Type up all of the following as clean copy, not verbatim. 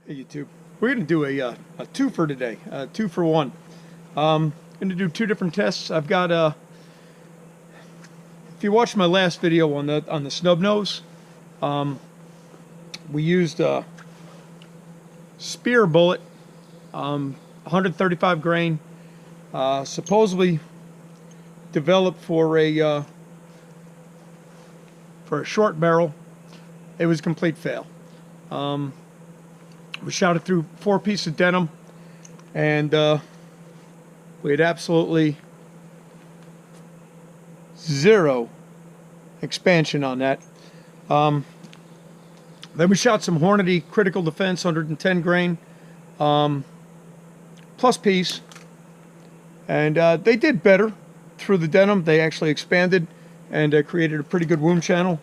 Hey YouTube, we're going to do a two for today, 2-for-1. Going to do two different tests. I've got if you watched my last video on the snub-nose, we used a Speer bullet, 135 grain, supposedly developed for a short barrel. It was a complete fail. We shot it through 4 pieces of denim, and we had absolutely zero expansion on that. Then we shot some Hornady critical defense 110 grain plus piece, and they did better through the denim. They actually expanded and created a pretty good wound channel.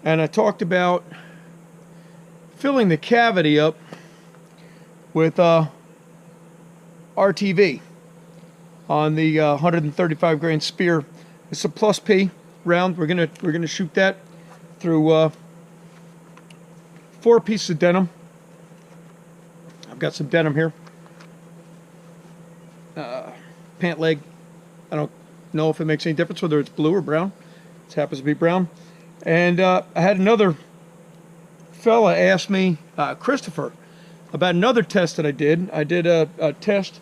And I talked about filling the cavity up with RTV on the 135 grain Speer. It's a plus P round. We're gonna shoot that through 4 pieces of denim. I've got some denim here. Pant leg. I don't know if it makes any difference whether it's blue or brown. It happens to be brown. And I had another fella ask me, Christopher, about another test that I did. I did a test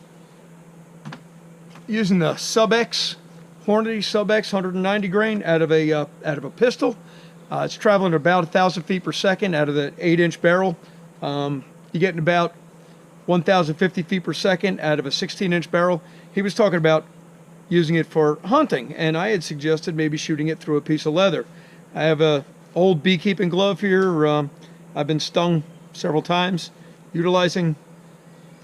using the Sub-X, Hornady Sub-X 190 grain out of a pistol. It's traveling at about 1,000 feet per second out of the 8-inch barrel. You're getting about 1,050 feet per second out of a 16-inch barrel. He was talking about using it for hunting, and I had suggested maybe shooting it through a piece of leather. I have a old beekeeping glove here. I've been stung several times utilizing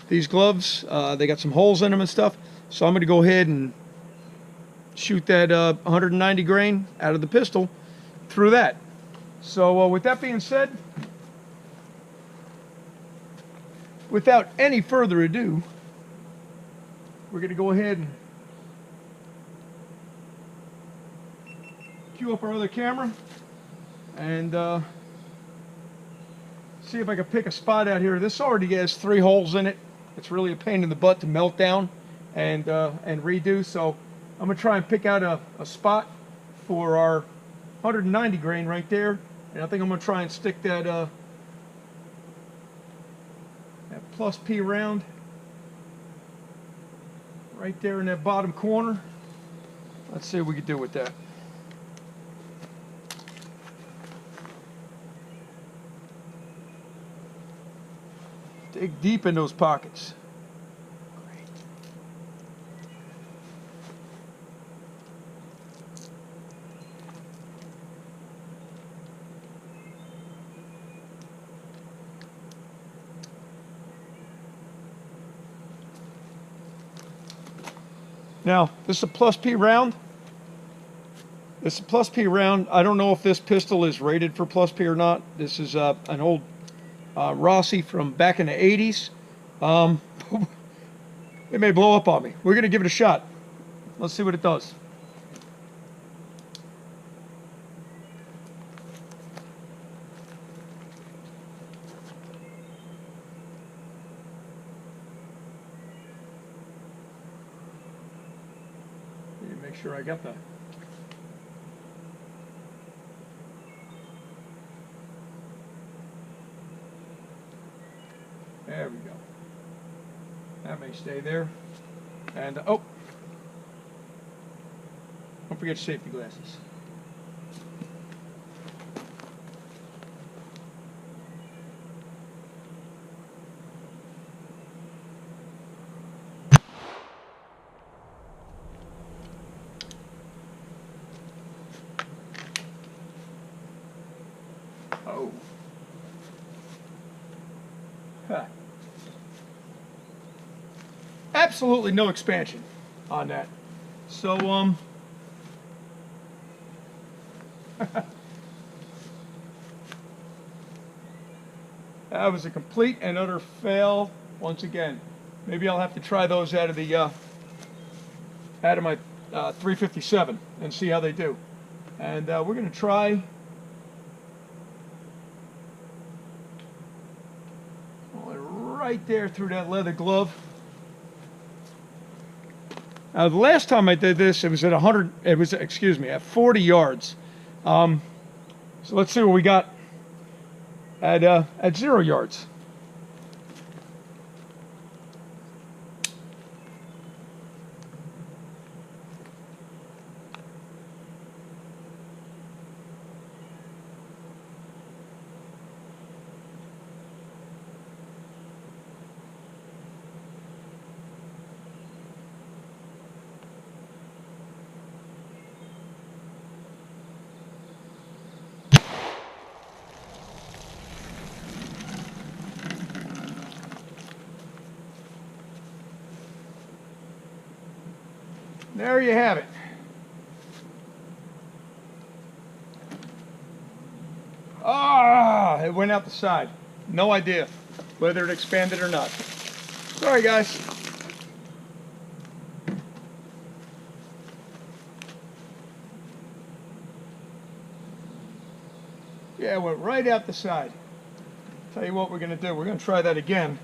these gloves. They got some holes in them and stuff, so I'm going to go ahead and shoot that 190 grain out of the pistol through that. So with that being said, without any further ado, we're going to go ahead and cue up our other camera and see if I can pick a spot out here. This already has 3 holes in it. It's really a pain in the butt to melt down and redo, so I'm going to try and pick out a spot for our 190 grain right there, and I think I'm going to try and stick that plus P round right there in that bottom corner. Let's see what we can do with that. Dig deep in those pockets. Great. Now, this is a plus P round. This is a plus P round. I don't know if this pistol is rated for plus P or not. This is an old Rossi from back in the 80s. It may blow up on me. We're going to give it a shot. Let's see what it does. Need to make sure I got that. There we go. That may stay there. And, oh, don't forget your safety glasses. Oh. Huh. Absolutely no expansion on that. So that was a complete and utter fail once again. Maybe I'll have to try those out of my 357 and see how they do. And we're going to try right there through that leather glove. The last time I did this, it was at 100. It was, excuse me, at 40 yards. So let's see what we got at 0 yards. There you have it. Ah, it went out the side. No idea whether it expanded or not. Sorry, guys. Yeah, it went right out the side. Tell you what we're going to do. We're going to try that again.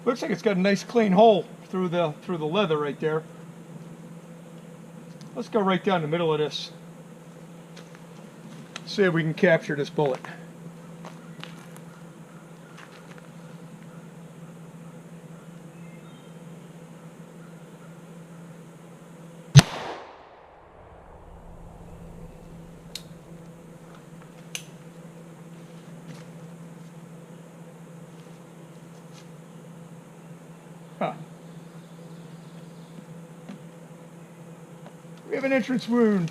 Looks like it's got a nice clean hole through the leather right there. Let's go right down the middle of this. See if we can capture this bullet. Huh. We have an entrance wound.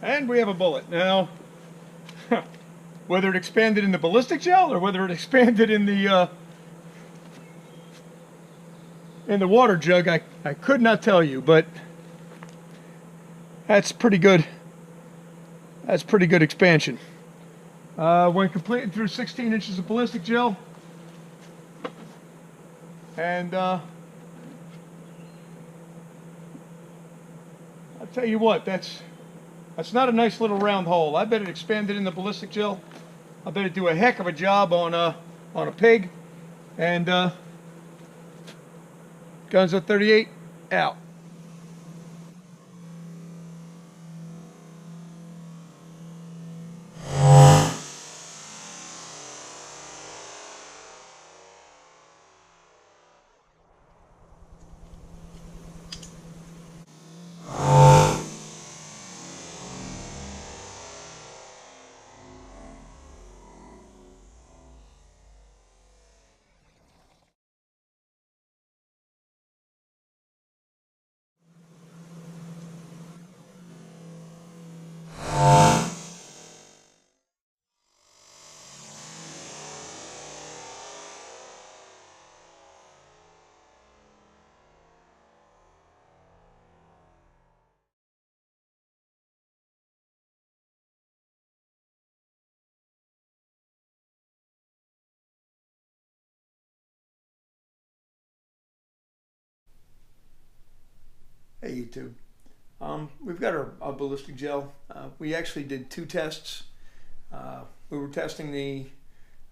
And we have a bullet. Now, whether it expanded in the ballistic gel or whether it expanded in the water jug, I could not tell you, but that's pretty good. That's pretty good expansion. When completed through 16 inches of ballistic gel, and I'll tell you what, that's not a nice little round hole. I bet it expanded in the ballistic gel. I bet it do a heck of a job on a pig. And Guns at 38 out. Hey YouTube, we've got our ballistic gel. We actually did 2 tests. We were testing the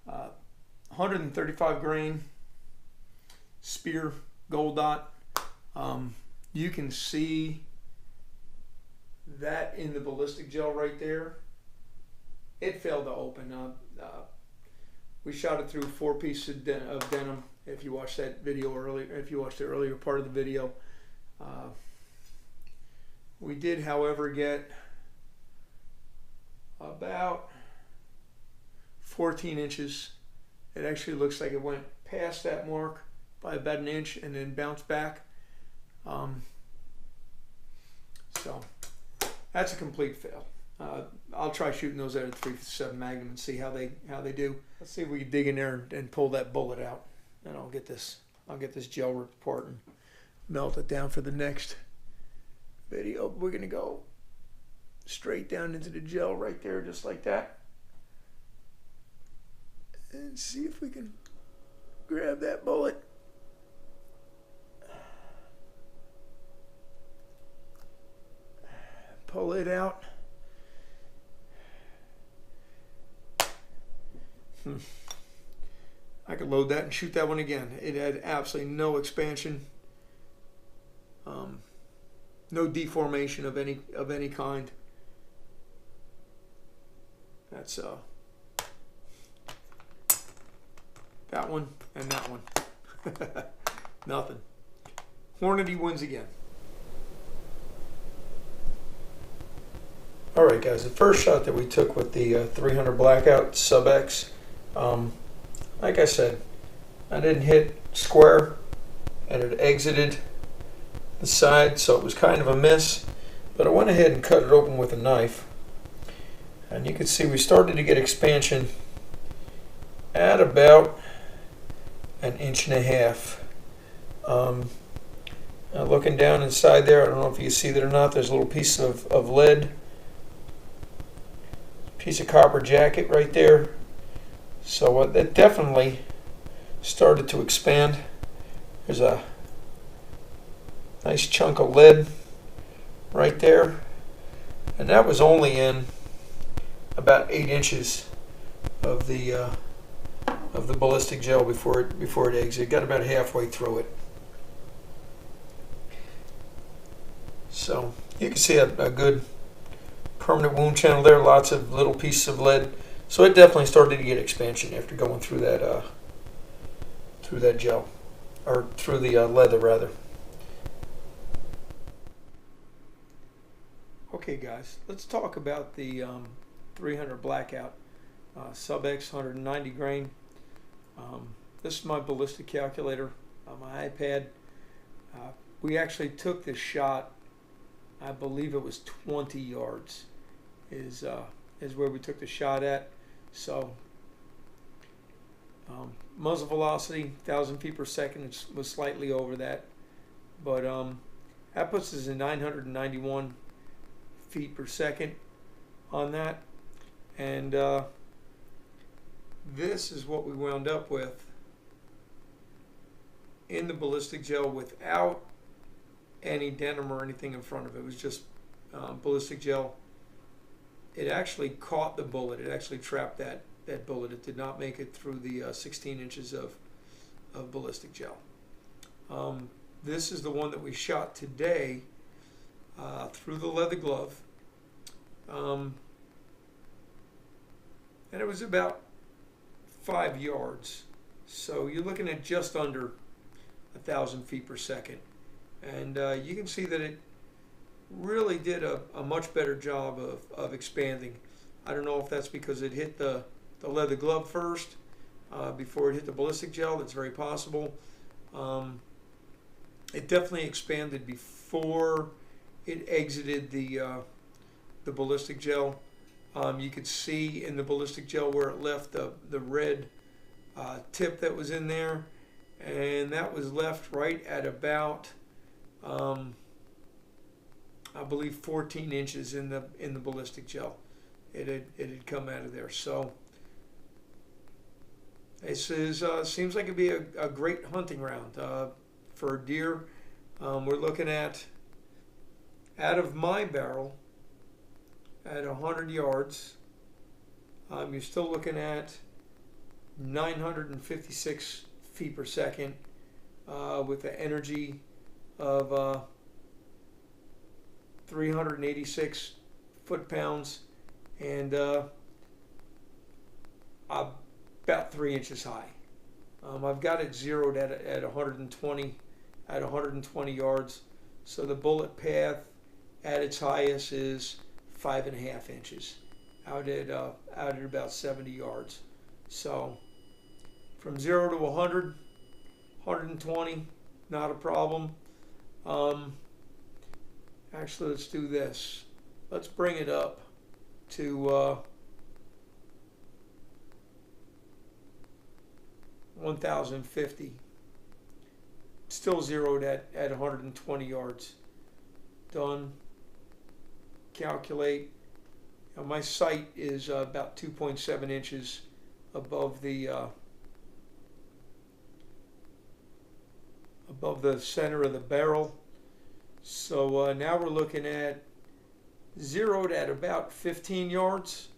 135 grain Speer gold dot. You can see that in the ballistic gel right there. It failed to open. We shot it through 4 pieces of denim. If you watched that video earlier, if you watched the earlier part of the video. We did, however, get about 14 inches. It actually looks like it went past that mark by about an inch and then bounced back. So that's a complete fail. I'll try shooting those out at 357 Magnum and see how they do. Let's see if we can dig in there and pull that bullet out. And I'll get this gel ripped apart and melt it down for the next video. We're gonna go straight down into the gel right there, just like that. And see if we can grab that bullet. Pull it out. I could load that and shoot that one again. It had absolutely no expansion, no deformation of any kind. That's that one and that one. Nothing. Hornady wins again. All right, guys. The first shot that we took with the 300 Blackout Sub X, like I said, I didn't hit square, and it exited the side, so it was kind of a miss. But I went ahead and cut it open with a knife, and you can see we started to get expansion at about 1.5 inches. Now looking down inside there, I don't know if you see that or not, there's a little piece of lead, piece of copper jacket right there. So that definitely started to expand. There's a nice chunk of lead right there, and that was only in about 8 inches of the ballistic gel before it exited. Got about halfway through it. So you can see a good permanent wound channel there, lots of little pieces of lead. So it definitely started to get expansion after going through that gel, or through the leather rather. Okay, guys, let's talk about the 300 Blackout Sub X 190 grain. This is my ballistic calculator on my iPad. We actually took this shot, I believe it was 20 yards is where we took the shot at. So muzzle velocity 1,000 feet per second, it was slightly over that, but that puts us in 991 feet per second on that. And this is what we wound up with in the ballistic gel without any denim or anything in front of it. It was just ballistic gel. It actually caught the bullet. It actually trapped that bullet. It did not make it through the 16 inches of ballistic gel. This is the one that we shot today through the leather glove. And it was about 5 yards. So you're looking at just under 1,000 feet per second. And you can see that it really did a much better job of expanding. I don't know if that's because it hit the leather glove first before it hit the ballistic gel. That's very possible. It definitely expanded before it exited the ballistic gel. You could see in the ballistic gel where it left the red tip that was in there, and that was left right at about I believe 14 inches in the ballistic gel. It had come out of there. So this is seems like it'd be a great hunting round for deer. We're looking at, out of my barrel, at 100 yards, you're still looking at 956 feet per second with the energy of 386 foot-pounds and about 3 inches high. I've got it zeroed at 120 yards. So the bullet path at its highest is 5.5 inches out at about 70 yards. So from 0 to 100, 120, not a problem. Actually, let's do this. Let's bring it up to 1,050. Still zeroed at 120 yards. Done. Calculate. Now my sight is about 2.7 inches above the center of the barrel. So now we're looking at zeroed at about 15 yards.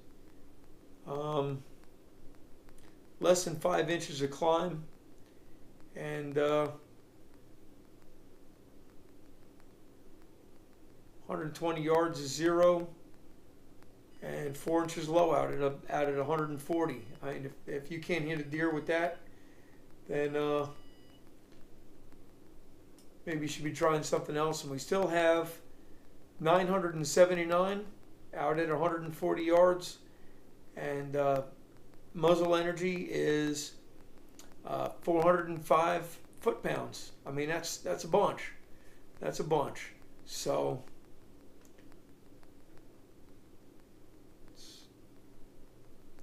Less than 5 inches of climb, and 120 yards is zero, and 4 inches low out at 140. I mean, if you can't hit a deer with that, then maybe you should be trying something else. And we still have 979 out at 140 yards, and muzzle energy is 405 foot-pounds. I mean, that's a bunch. That's a bunch. So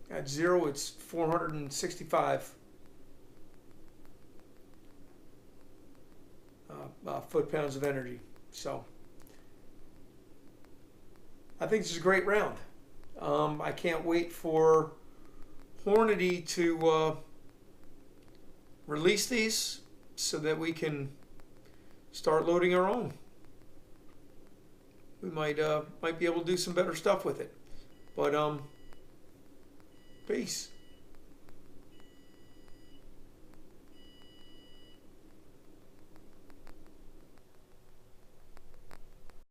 at zero, it's 465 foot-pounds of energy. So I think this is a great round. I can't wait for Hornady to release these so that we can start loading our own. We might be able to do some better stuff with it. But peace.